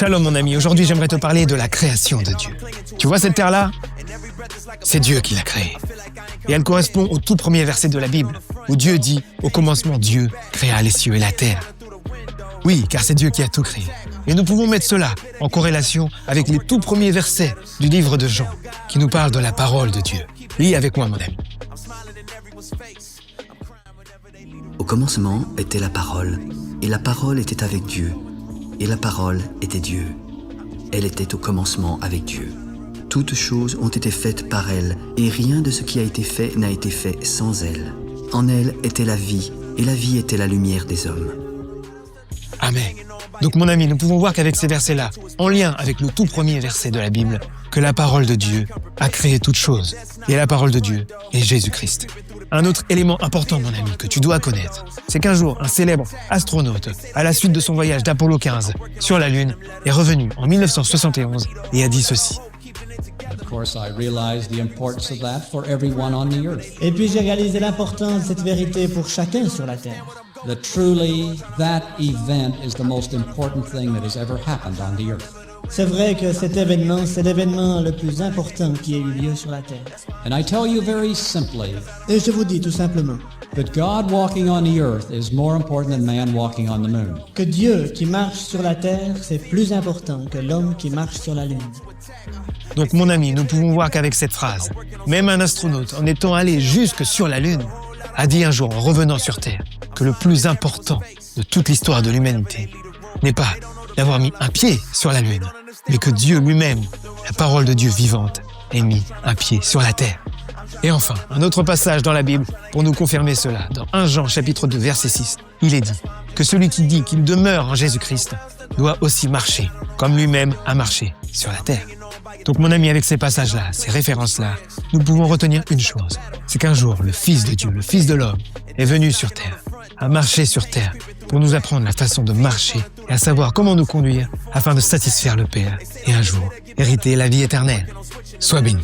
Shalom mon ami, aujourd'hui j'aimerais te parler de la création de Dieu. Tu vois cette terre-là? C'est Dieu qui l'a créée. Et elle correspond au tout premier verset de la Bible, où Dieu dit « Au commencement, Dieu créa les cieux et la terre ». Oui, car c'est Dieu qui a tout créé. Et nous pouvons mettre cela en corrélation avec les tout premiers versets du livre de Jean, qui nous parlent de la parole de Dieu. Lis avec moi mon ami. Au commencement était la parole, et la parole était avec Dieu, et la parole était Dieu. Elle était au commencement avec Dieu. Toutes choses ont été faites par elle, et rien de ce qui a été fait n'a été fait sans elle. En elle était la vie, et la vie était la lumière des hommes. Amen. Donc mon ami, nous pouvons voir qu'avec ces versets-là, en lien avec le tout premier verset de la Bible, que la parole de Dieu a créé toutes choses. Et la parole de Dieu est Jésus-Christ. Un autre élément important, mon ami, que tu dois connaître, c'est qu'un jour, un célèbre astronaute, à la suite de son voyage d'Apollo 15 sur la Lune, est revenu en 1971 et a dit ceci. Et puis j'ai réalisé l'importance de cette vérité pour chacun sur la terre. That truly that event is the most important thing that has ever happened on the earth. C'est vrai que cet événement, c'est l'événement le plus important qui ait eu lieu sur la terre. And I tell you very simply Et je vous dis tout simplement that God walking on the earth is more important than man walking on the moon. que Dieu qui marche sur la terre, c'est plus important que l'homme qui marche sur la lune. Donc mon ami, nous pouvons voir qu'avec cette phrase, même un astronaute, en étant allé jusque sur la Lune, a dit un jour en revenant sur Terre que le plus important de toute l'histoire de l'humanité n'est pas d'avoir mis un pied sur la Lune, mais que Dieu lui-même, la parole de Dieu vivante, ait mis un pied sur la Terre. Et enfin, un autre passage dans la Bible pour nous confirmer cela. Dans 1 Jean chapitre 2 verset 6, il est dit que celui qui dit qu'il demeure en Jésus-Christ doit aussi marcher comme lui-même a marché sur la terre. Donc mon ami, avec ces passages-là, ces références-là, nous pouvons retenir une chose, c'est qu'un jour, le Fils de Dieu, le Fils de l'homme, est venu sur terre, a marché sur terre pour nous apprendre la façon de marcher et à savoir comment nous conduire afin de satisfaire le Père et un jour hériter la vie éternelle. Sois béni.